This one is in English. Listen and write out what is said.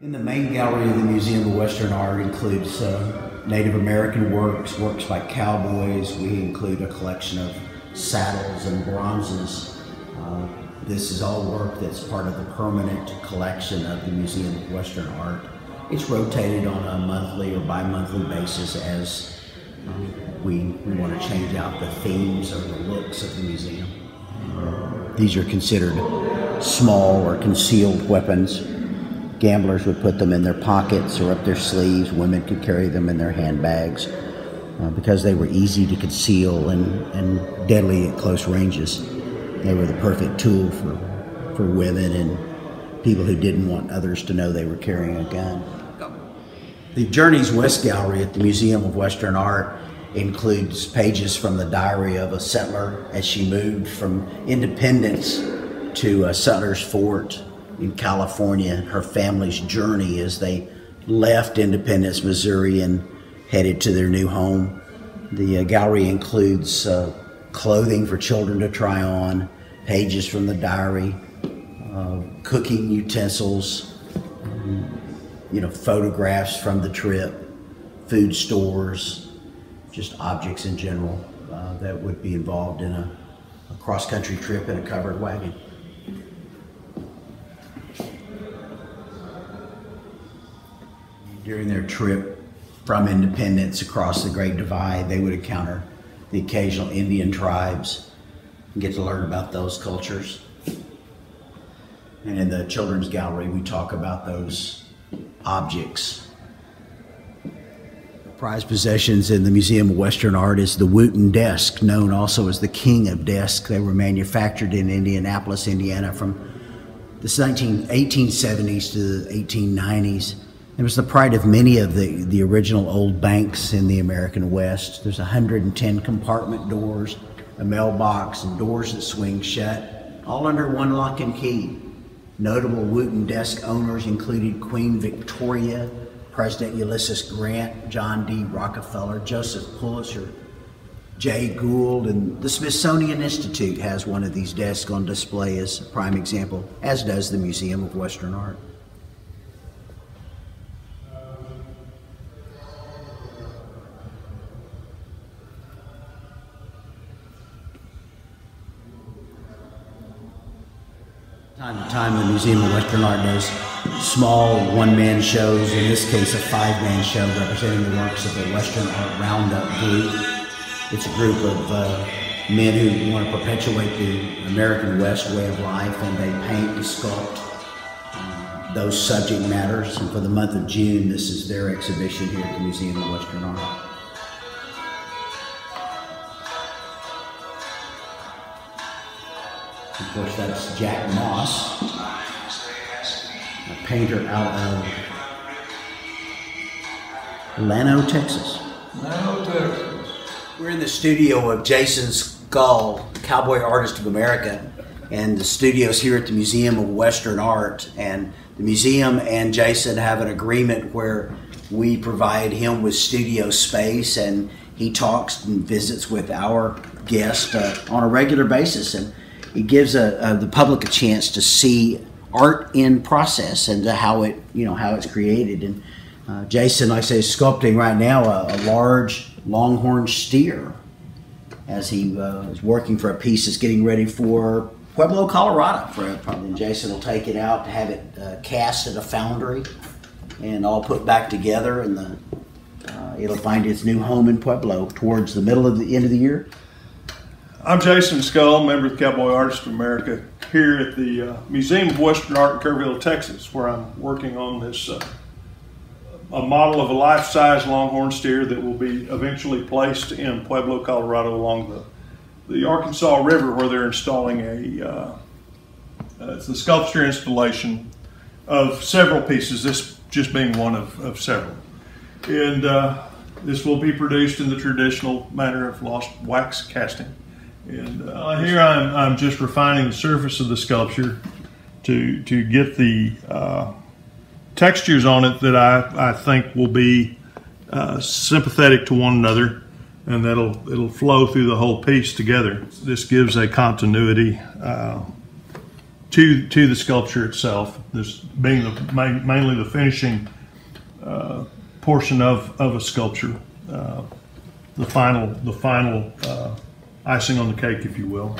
In the main gallery of the Museum of Western Art includes Native American works by cowboys. We include a collection of saddles and bronzes. This is all work that's part of the permanent collection of the Museum of Western Art. It's rotated on a monthly or bi-monthly basis as we want to change out the themes or the looks of the museum. These are considered small or concealed weapons. Gamblers would put them in their pockets or up their sleeves. Women could carry them in their handbags because they were easy to conceal and deadly at close ranges. They were the perfect tool for women and people who didn't want others to know they were carrying a gun. The Journeys West Gallery at the Museum of Western Art includes pages from the diary of a settler as she moved from Independence to Sutler's Fort in California, her family's journey as they left Independence, Missouri and headed to their new home. The gallery includes clothing for children to try on, pages from the diary, cooking utensils, photographs from the trip, food stores, just objects in general that would be involved in a cross-country trip in a covered wagon. During their trip from Independence across the Great Divide, they would encounter the occasional Indian tribes and get to learn about those cultures. And in the children's gallery, we talk about those objects. Prized possessions in the Museum of Western Art is the Wooten Desk, known also as the King of Desks. They were manufactured in Indianapolis, Indiana from the 1870s to the 1890s. It was the pride of many of the original old banks in the American West. There's 110 compartment doors, a mailbox, and doors that swing shut, all under one lock and key. Notable Wooten Desk owners included Queen Victoria, President Ulysses Grant, John D. Rockefeller, Joseph Pulitzer, Jay Gould, and the Smithsonian Institute has one of these desks on display as a prime example, as does the Museum of Western Art. Time to time, the Museum of Western Art does small one-man shows, in this case a five-man show representing the works of the Western Art Roundup group. It's a group of men who want to perpetuate the American West way of life, and they paint and sculpt those subject matters. And for the month of June, this is their exhibition here at the Museum of Western Art. Of course, that's Jack Moss, a painter out of Llano, Texas. Llano, Texas. We're in the studio of Jason Scull, Cowboy Artist of America, and the studio's here at the Museum of Western Art. And the museum and Jason have an agreement where we provide him with studio space, and he talks and visits with our guests on a regular basis. And it gives the public a chance to see art in process and how it's created. And Jason, like I say, is sculpting right now a large longhorn steer as he is working for a piece that's getting ready for Pueblo, Colorado. And Jason will take it out to have it cast at a foundry and all put back together, and it'll find its new home in Pueblo towards the end of the year. I'm Jason Scull, member of the Cowboy Artists of America, here at the Museum of Western Art in Kerrville, Texas, where I'm working on this a model of a life-size longhorn steer that will be eventually placed in Pueblo, Colorado, along the Arkansas River, where they're installing it's the sculpture installation of several pieces, this just being one of several. And this will be produced in the traditional manner of lost wax casting. And here I'm just refining the surface of the sculpture to get the textures on it that I think will be sympathetic to one another, and it'll flow through the whole piece together. This gives a continuity to the sculpture itself. This being mainly the finishing portion of a sculpture, the final icing on the cake, if you will.